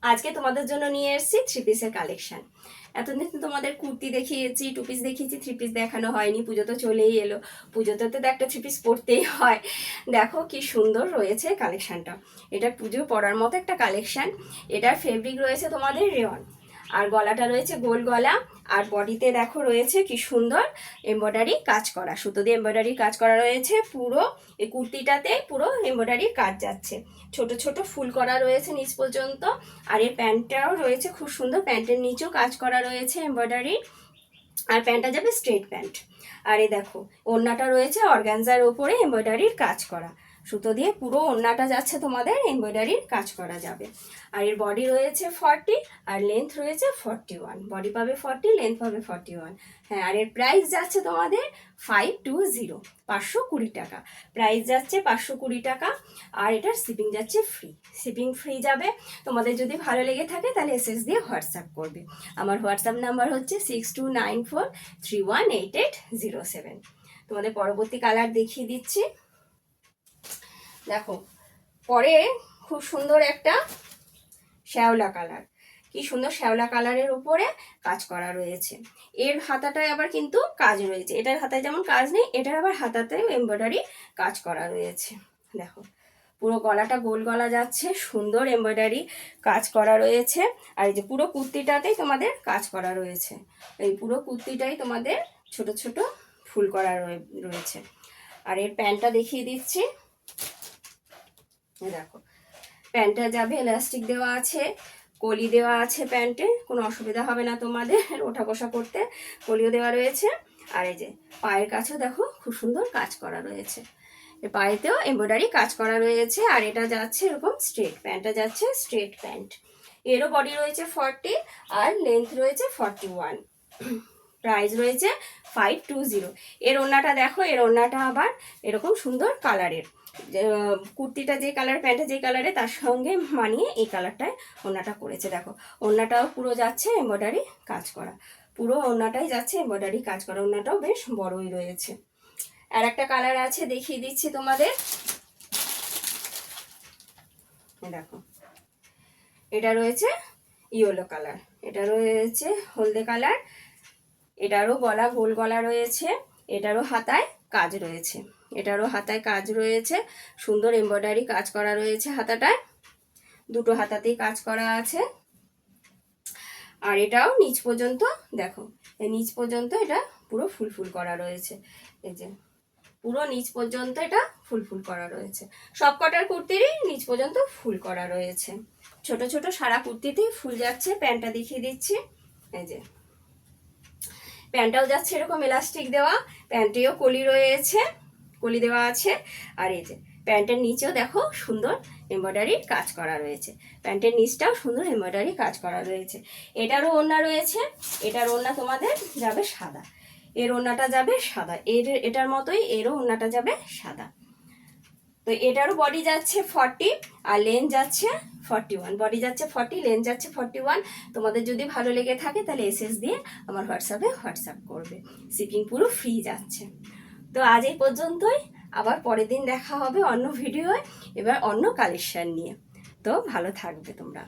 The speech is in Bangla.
আজকে তোমাদের জন্য নিয়ে এসেছি থ্রি পিসের কালেকশন। এতদিন তো তোমাদের কুর্তি দেখিয়েছি, টু পিস দেখিয়েছি, থ্রি পিস দেখানো হয়নি। পুজো তো চলেই এলো, পুজোতে তো একটা থ্রি পিস পরতেই হয়। দেখো কি সুন্দর রয়েছে কালেকশনটা। এটা পুজো পরার মতো একটা কালেকশন। এটার ফেব্রিক রয়েছে তোমাদের রেয়ন, আর গলাটা রয়েছে গোল গলা, আর বডিতে দেখো রয়েছে কি সুন্দর এমব্রয়ডারি কাজ করা, সুতো দিয়ে এমব্রয়ডারি কাজ করা রয়েছে। পুরো এই কুর্তিটাতে পুরো এমব্রয়ডারি কাজ যাচ্ছে, ছোট ছোট ফুল করা রয়েছে নিচ পর্যন্ত। আর এই প্যান্টটাও রয়েছে খুব সুন্দর, প্যান্টের নিচেও কাজ করা রয়েছে এমব্রয়ডারি। আর প্যান্টটা যাবে স্ট্রেট প্যান্ট। আর এই দেখো ওড়নাটা রয়েছে অর্গানজার ওপরে এমব্রয়ডারির কাজ করা, সুতো দিয়ে পুরো ওড়নাটা যাচ্ছে তোমাদের এমব্রয়ডারির কাজ করা যাবে। আর এর বডি রয়েছে 40 আর লেন্থ রয়েছে 41। বডি পাবে 40, লেন্থ পাবে 41। হ্যাঁ, আর এর প্রাইস যাচ্ছে তোমাদের 520, 520 টাকা প্রাইস যাচ্ছে, 520 টাকা। আর এটার শিপিং যাচ্ছে ফ্রি, শিপিং ফ্রি যাবে। তোমাদের যদি ভালো লেগে থাকে তাহলে এসএস দিয়ে হোয়াটসঅ্যাপ করবে। আমার হোয়াটসঅ্যাপ নাম্বার হচ্ছে 6294318807। তোমাদের পরবর্তী কালার দেখিয়ে দিচ্ছি। দেখো পরে খুব সুন্দর একটা শ্যাওলা কালার, কি সুন্দর শ্যাওলা কালারের উপরে কাজ করা রয়েছে। এর হাতাটায় আবার কিন্তু কাজ রয়েছে, এটার হাতায় যেমন কাজ নেই, এটার আবার হাতাতেও এমব্রয়ডারি কাজ করা রয়েছে। দেখো পুরো গলাটা গোল গলা যাচ্ছে, সুন্দর এমব্রয়ডারি কাজ করা রয়েছে। আর এই যে পুরো কুর্তিটাতেই তোমাদের কাজ করা রয়েছে, এই পুরো কুর্তিটাই তোমাদের ছোট ছোট ফুল করা রয়েছে। আর এর প্যান্টটা দেখিয়ে দিচ্ছি। দেখো প্যান্টটা যাবে এলাস্টিক দেওয়া আছে, কলি দেওয়া আছে, প্যান্টে কোনো অসুবিধা হবে না তোমাদের ওঠা বসা করতে, কলিও দেওয়া রয়েছে। আর এই যে পায়ের কাছেও দেখো খুব সুন্দর কাজ করা রয়েছে, পায়েতেও এমব্রয়ডারি কাজ করা রয়েছে। আর এটা যাচ্ছে এরকম স্ট্রেট, প্যান্টটা যাচ্ছে স্ট্রেট প্যান্ট। এরও বডি রয়েছে 40 আর লেন্থ রয়েছে 41। প্রাইস রয়েছে 520। এর ওড়নাটা দেখো, এর ওড়নাটা আবার এরকম সুন্দর কালারের, কুর্তিটা যে কালার, প্যান্টটা যে কালারে, তার সঙ্গে মানিয়ে এই কালারটায় ওড়নাটা করেছে। দেখো ওড়নাটাও পুরো যাচ্ছে এমব্রয়ডারি কাজ করা, পুরো ওড়নাটাই যাচ্ছে এমব্রয়ডারি কাজ করা, ওড়নাটাও বেশ বড়ই রয়েছে। আর একটা কালার আছে দেখিয়ে দিচ্ছি তোমাদের। দেখো এটা রয়েছে ইয়েলো কালার, এটা রয়েছে হলদে কালার, এটারও গলা গোল গলা রয়েছে, এটারও হাতায় কাজ রয়েছে, এটারও হাতায় কাজ রয়েছে, সুন্দর এমব্রয়ডারি কাজ করা রয়েছে হাতাটায়, দুটো হাতাতেই কাজ করা আছে। আর এটাও নিচ পর্যন্ত দেখো, এই নিচ পর্যন্ত এটা পুরো ফুল ফুল করা রয়েছে, এই যে পুরো নিচ পর্যন্ত এটা ফুল ফুল করা রয়েছে। সব কটার কুর্তিরই নিচ পর্যন্ত ফুল করা রয়েছে, ছোট ছোট সারা কুর্তিতেই ফুল যাচ্ছে। প্যান্টটা দেখিয়ে দিচ্ছি। এই যে প্যান্টটাও যাচ্ছে এরকম এলাস্টিক দেওয়া, প্যান্টেও কলি রয়েছে, কলি দেওয়া আছে। আর এই যে প্যান্টের নিচেও দেখো সুন্দর এমব্রয়ডারির কাজ করা রয়েছে, প্যান্টের নিচটাও সুন্দর এমব্রয়ডারি কাজ করা রয়েছে। এটারও ওড়না রয়েছে, এটার ওড়না তোমাদের যাবে সাদা, এর ওড়নাটা যাবে সাদা, এটার মতোই এরও ওড়নাটা যাবে সাদা। তো এটারও বডি যাচ্ছে 40 আর লেন্থ যাচ্ছে 41। বডি যাচ্ছে 40, লেন্থ যাচ্ছে 41। তোমাদের যদি ভালো লেগে থাকে তাহলে এসএস দিয়ে আমার হোয়াটসঅ্যাপ করবে, শিপিং পুরো ফ্রি যাচ্ছে। তো আজ এই পর্যন্তই, আবার পরের দিন দেখা হবে অন্য ভিডিওয়, এবার অন্য কালেকশন নিয়ে। তো ভালো থাকবে তোমরা।